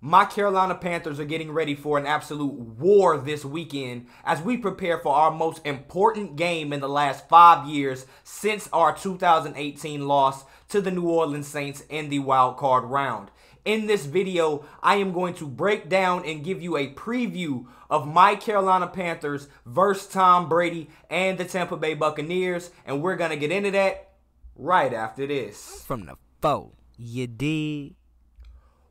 My Carolina Panthers are getting ready for an absolute war this weekend as we prepare for our most important game in the last 5 years since our 2018 loss to the New Orleans Saints in the wild card round. In this video, I am going to break down and give you a preview of my Carolina Panthers versus Tom Brady and the Tampa Bay Buccaneers, and we're going to get into that right after this. From the foe, you dig?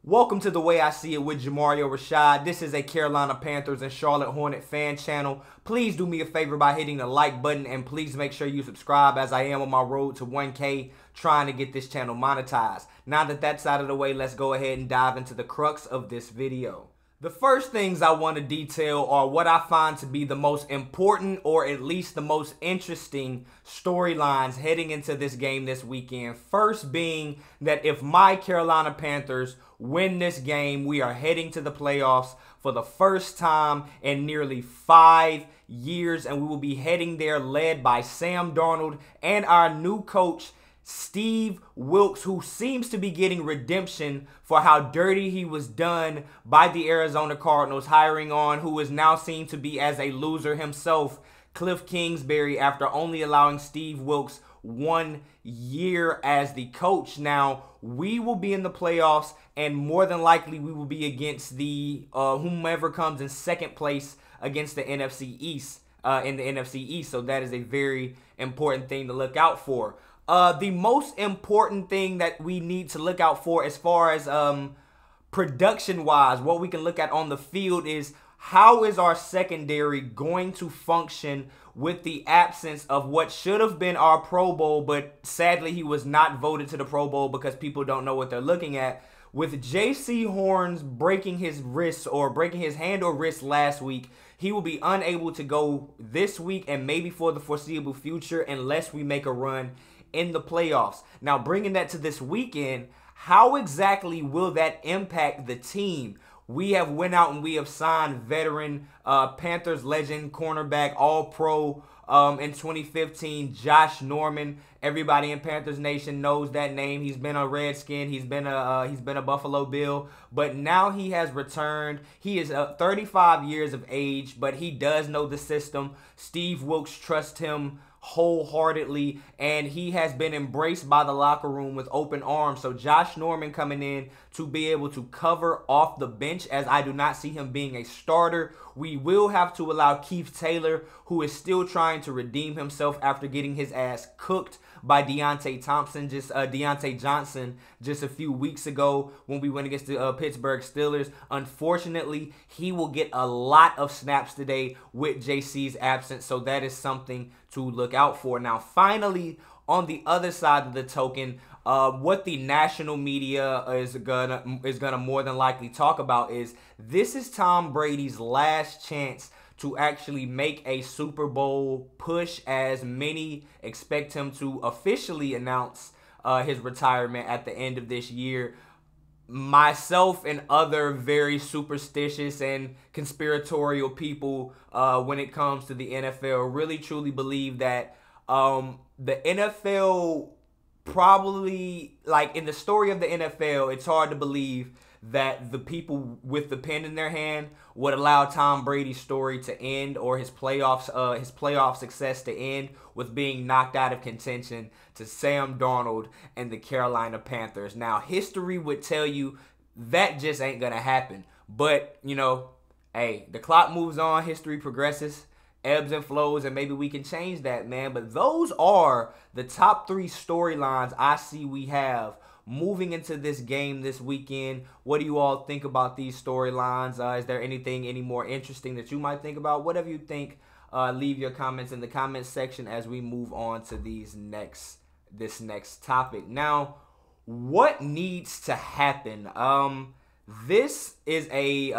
Welcome to The Way I See It with Jamario Rashad. This is a Carolina Panthers and Charlotte Hornet fan channel. Please do me a favor by hitting the like button, and please make sure you subscribe as I am on my road to 1K trying to get this channel monetized. Now that that's out of the way, let's go ahead and dive into the crux of this video. The first things I want to detail are what I find to be the most important, or at least the most interesting storylines heading into this game this weekend. First being that if my Carolina Panthers win this game, we are heading to the playoffs for the first time in nearly 5 years, and we will be heading there led by Sam Darnold and our new coach, Steve Wilks, who seems to be getting redemption for how dirty he was done by the Arizona Cardinals, hiring on who is now seen to be as a loser himself, Cliff Kingsbury, after only allowing Steve Wilks 1 year as the coach. Now, we will be in the playoffs, and more than likely we will be against the whomever comes in second place against the NFC East, in the NFC East. So that is a very important thing to look out for. The most important thing that we need to look out for as far as production-wise, what we can look at on the field is how is our secondary going to function with the absence of what should have been our Pro Bowl, but sadly he was not voted to the Pro Bowl because people don't know what they're looking at. With J.C. Horns breaking his wrist or breaking his hand or wrist last week, he will be unable to go this week and maybe for the foreseeable future unless we make a run in the playoffs. Now, bringing that to this weekend, how exactly will that impact the team? We have went out and we have signed veteran Panthers legend cornerback All-Pro in 2015, Josh Norman. Everybody in Panthers Nation knows that name. He's been a Redskin. He's been a Buffalo Bill, but now he has returned. He is 35 years of age, but he does know the system. Steve Wilks trusts him wholeheartedly, and he has been embraced by the locker room with open arms. So Josh Norman coming in to be able to cover off the bench, as I do not see him being a starter. We will have to allow Keith Taylor, who is still trying to redeem himself after getting his ass cooked by Deontay Johnson just a few weeks ago when we went against the Pittsburgh Steelers. Unfortunately, he will get a lot of snaps today with JC's absence, so that is something to look out for. Now, finally, on the other side of the token, what the national media is gonna more than likely talk about is this is Tom Brady's last chance to actually make a Super Bowl push, as many expect him to officially announce his retirement at the end of this year. Myself and other very superstitious and conspiratorial people when it comes to the NFL really truly believe that the NFL probably, like in the story of the NFL, it's hard to believe that the people with the pen in their hand would allow Tom Brady's story to end, or his playoff success to end with being knocked out of contention to Sam Darnold and the Carolina Panthers. Now, history would tell you that just ain't gonna happen. But, you know, hey, the clock moves on, history progresses, ebbs and flows, and maybe we can change that, man. But those are the top 3 storylines I see we have moving into this game this weekend. What do you all think about these storylines? Is there anything any more interesting that you might think about? Whatever you think, leave your comments in the comments section as we move on to this next topic. Now, what needs to happen? This is a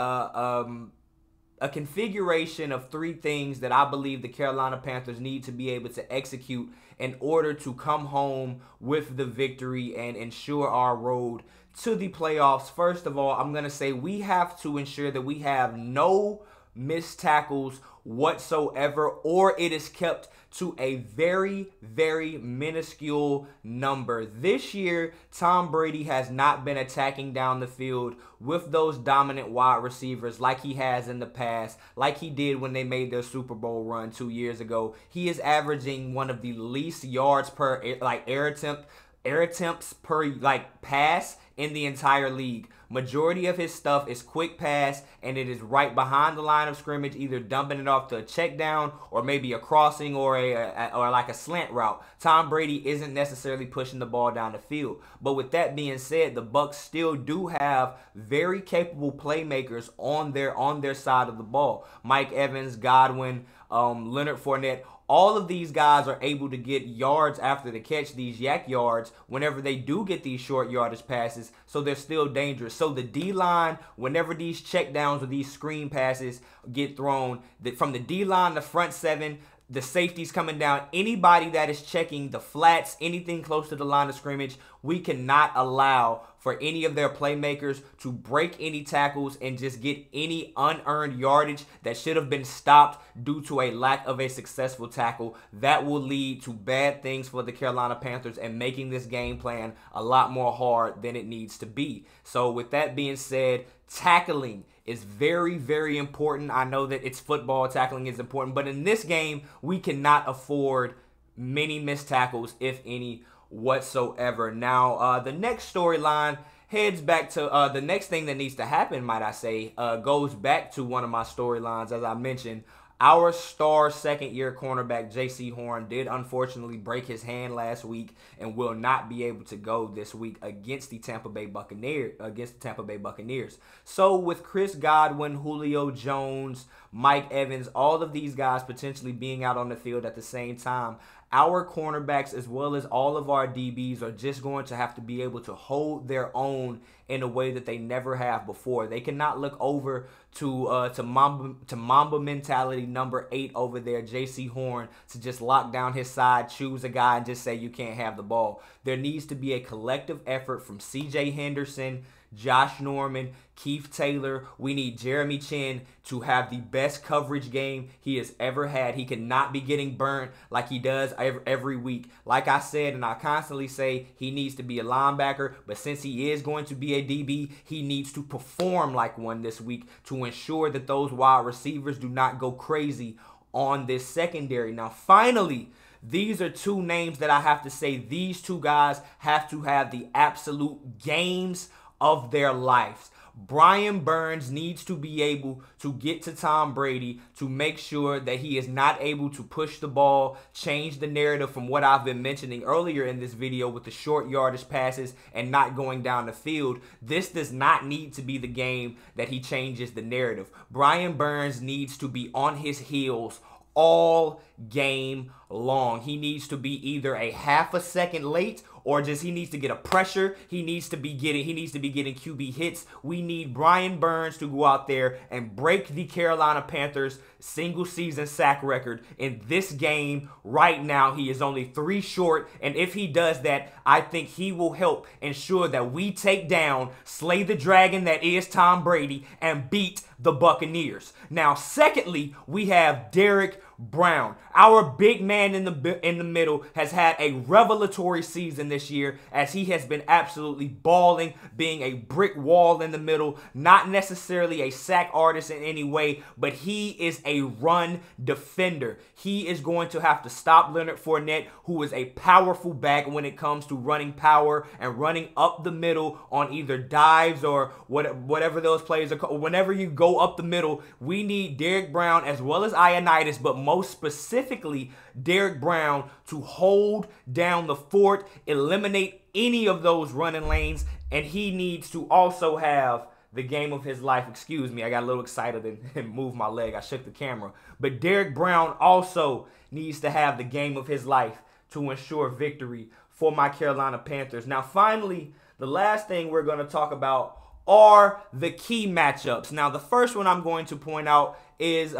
configuration of 3 things that I believe the Carolina Panthers need to be able to execute in order to come home with the victory and ensure our road to the playoffs. First of all, I'm going to say we have to ensure that we have no missed tackles whatsoever, or it is kept to a very, very minuscule number. This year, Tom Brady has not been attacking down the field with those dominant wide receivers like he has in the past, like he did when they made their Super Bowl run 2 years ago. He is averaging one of the least yards per air attempts per pass in the entire league. Majority of his stuff is quick pass, and it is right behind the line of scrimmage, either dumping it off to a check down or maybe a crossing or a slant route. Tom Brady isn't necessarily pushing the ball down the field. But with that being said, the Bucs still do have very capable playmakers on their side of the ball. Mike Evans, Godwin, Leonard Fournette. All of these guys are able to get yards after the catch, these yak yards, whenever they do get these short yardage passes, so they're still dangerous. So the D-line, whenever these check downs or these screen passes get thrown, from the D-line, the front seven, the safeties coming down, anybody that is checking the flats, anything close to the line of scrimmage, we cannot allow for any of their playmakers to break any tackles and just get any unearned yardage that should have been stopped due to a lack of a successful tackle. That will lead to bad things for the Carolina Panthers and making this game plan a lot more hard than it needs to be. So with that being said, tackling is very, very important. I know that it's football, tackling is important, but in this game, we cannot afford many missed tackles, if any, whatsoever. Now, the next storyline heads back to the next thing that needs to happen, might I say, goes back to one of my storylines. As I mentioned, our star second-year cornerback, J.C. Horn, did unfortunately break his hand last week and will not be able to go this week against the Tampa Bay Buccaneers. So with Chris Godwin, Julio Jones, Mike Evans, all of these guys potentially being out on the field at the same time, our cornerbacks as well as all of our DBs are just going to have to be able to hold their own in a way that they never have before. They cannot look over to Mamba mentality number 8 over there, J.C. Horn, to just lock down his side, choose a guy, and just say you can't have the ball. There needs to be a collective effort from C.J. Henderson, Josh Norman, Keith Taylor. We need Jeremy Chin to have the best coverage game he has ever had. He cannot be getting burnt like he does every week. Like I said, and I constantly say, he needs to be a linebacker, but since he is going to be a DB, he needs to perform like one this week to ensure that those wide receivers do not go crazy on this secondary. Now, finally, these are two names that I have to say these two guys have to have the absolute games of their lives. Brian Burns needs to be able to get to Tom Brady to make sure that he is not able to push the ball, change the narrative from what I've been mentioning earlier in this video with the short yardage passes and not going down the field. This does not need to be the game that he changes the narrative. Brian Burns needs to be on his heels all game long. He needs to be either a half a second late or just he needs to get a pressure. He needs to be getting QB hits. We need Brian Burns to go out there and break the Carolina Panthers single season sack record in this game right now. He is only 3 short, and if he does that, I think he will help ensure that we take down, slay the dragon that is Tom Brady, and beat the Buccaneers. Now, secondly, we have Derrick Brown. Our big man in the middle has had a revelatory season this year as he has been absolutely balling, being a brick wall in the middle, not necessarily a sack artist in any way, but he is a run defender. He is going to have to stop Leonard Fournette, who is a powerful back when it comes to running power and running up the middle on either dives or whatever those plays are called. Whenever you go up the middle, we need Derrick Brown as well as Ioannidis, but most specifically Derrick Brown, to hold down the fort, eliminate any of those running lanes, and he needs to also have the game of his life. Excuse me, I got a little excited and moved my leg. I shook the camera. But Derrick Brown also needs to have the game of his life to ensure victory for my Carolina Panthers. Now, finally, the last thing we're going to talk about are the key matchups. Now, the first one I'm going to point out is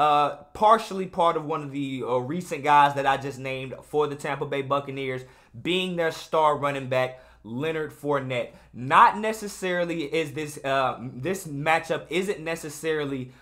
partially part of one of the recent guys that I just named for the Tampa Bay Buccaneers, being their star running back, Leonard Fournette. Not necessarily is this this matchup isn't necessarily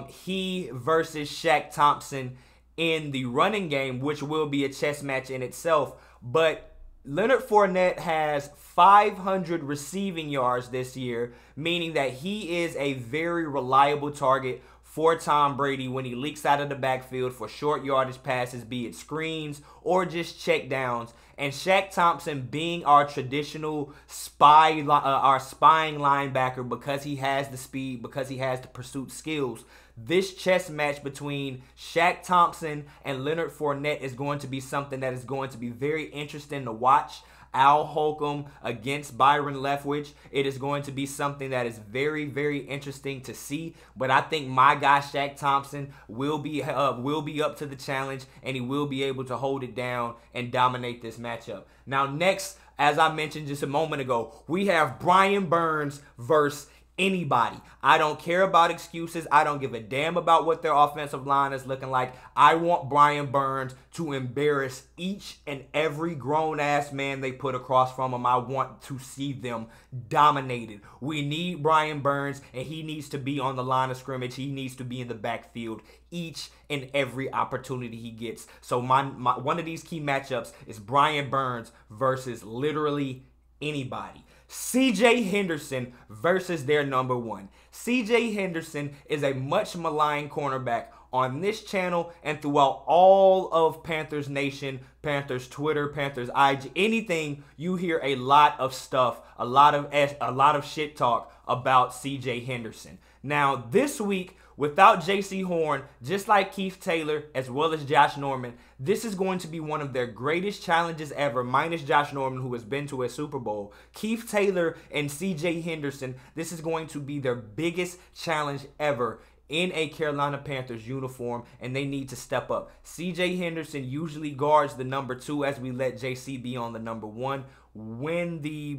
he versus Shaq Thompson in the running game, which will be a chess match in itself, but Leonard Fournette has 500 receiving yards this year, meaning that he is a very reliable target for Tom Brady when he leaks out of the backfield for short yardage passes, be it screens or just check downs. And Shaq Thompson being our traditional spying linebacker, because he has the speed, because he has the pursuit skills, this chess match between Shaq Thompson and Leonard Fournette is going to be something that is going to be very interesting to watch. Al Holcomb against Byron Leftwich. It is going to be something that is very, very interesting to see. But I think my guy Shaq Thompson will be up to the challenge, and he will be able to hold it down and dominate this matchup. Now, next, as I mentioned just a moment ago, we have Brian Burns versus anybody. I don't care about excuses. I don't give a damn about what their offensive line is looking like. I want Brian Burns to embarrass each and every grown-ass man they put across from him. I want to see them dominated. We need Brian Burns, and he needs to be on the line of scrimmage. He needs to be in the backfield each and every opportunity he gets. So one of these key matchups is Brian Burns versus literally anybody. C.J. Henderson versus their number one. C.J. Henderson is a much maligned cornerback on this channel and throughout all of Panthers Nation, Panthers Twitter, Panthers IG, anything. You hear a lot of stuff, a lot of shit talk about C.J. Henderson. Now, this week, without J.C. Horn, just like Keith Taylor, as well as Josh Norman, this is going to be one of their greatest challenges ever, minus Josh Norman, who has been to a Super Bowl. Keith Taylor and C.J. Henderson, this is going to be their biggest challenge ever in a Carolina Panthers uniform, and they need to step up. C.J. Henderson usually guards the number 2, as we let J.C. be on the number 1. When the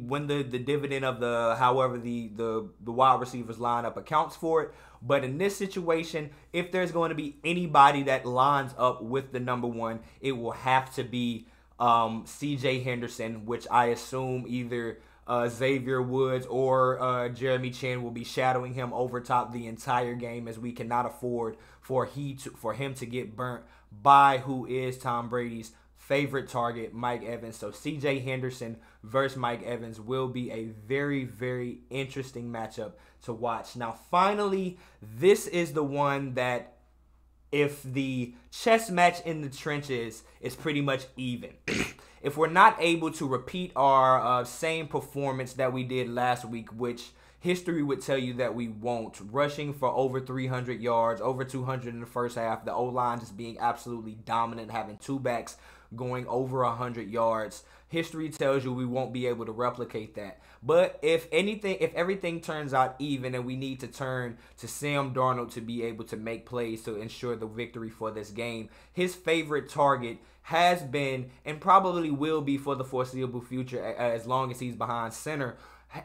dividend of the wide receivers lineup accounts for it. But in this situation, if there's going to be anybody that lines up with the number 1, it will have to be C.J. Henderson, which I assume either Xavier Woods or Jeremy Chin will be shadowing him over top the entire game, as we cannot afford for him to get burnt by who is Tom Brady's favorite target, Mike Evans. So C.J. Henderson versus Mike Evans will be a very, very interesting matchup to watch. Now, finally, this is the one that, if the chess match in the trenches is pretty much even, if we're not able to repeat our same performance that we did last week, which history would tell you that we won't, rushing for over 300 yards, over 200 in the first half, the O-line just being absolutely dominant, having 2 backs going over 100 yards. History tells you we won't be able to replicate that. But if everything turns out even and we need to turn to Sam Darnold to be able to make plays to ensure the victory for this game, his favorite target has been and probably will be for the foreseeable future, as long as he's behind center,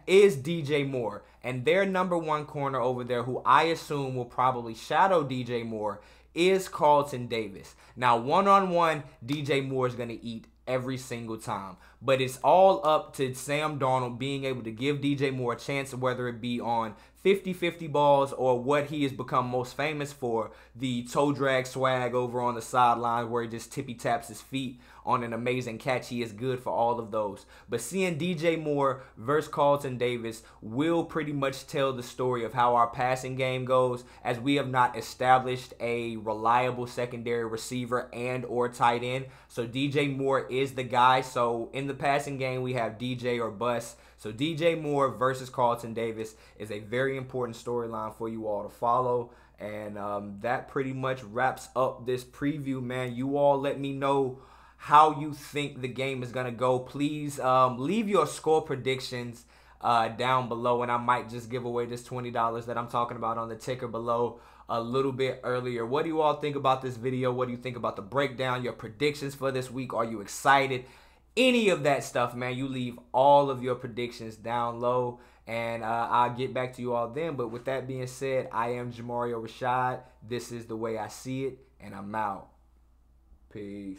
is DJ Moore. And their number 1 corner over there, who I assume will probably shadow DJ Moore, is Carlton Davis. Now, one-on-one, DJ Moore is going to eat every single time. But it's all up to Sam Darnold being able to give DJ Moore a chance, whether it be on 50-50 balls or what he has become most famous for, the toe drag swag over on the sideline where he just tippy taps his feet on an amazing catch. He is good for all of those. But seeing DJ Moore versus Carlton Davis will pretty much tell the story of how our passing game goes, as we have not established a reliable secondary receiver and or tight end. So DJ Moore is the guy. So in the passing game, we have DJ or bust. So DJ Moore versus Carlton Davis is a very important storyline for you all to follow. And that pretty much wraps up this preview, man. You all let me know how you think the game is going to go. Please leave your score predictions down below, and I might just give away this $20 that I'm talking about on the ticker below a little bit earlier. What do you all think about this video? What do you think about the breakdown? Your predictions for this week? Are you excited? Any of that stuff, man, you leave all of your predictions down low, and I'll get back to you all then. But with that being said, I am Jamario Rashad. This is the way I see it, and I'm out. Peace.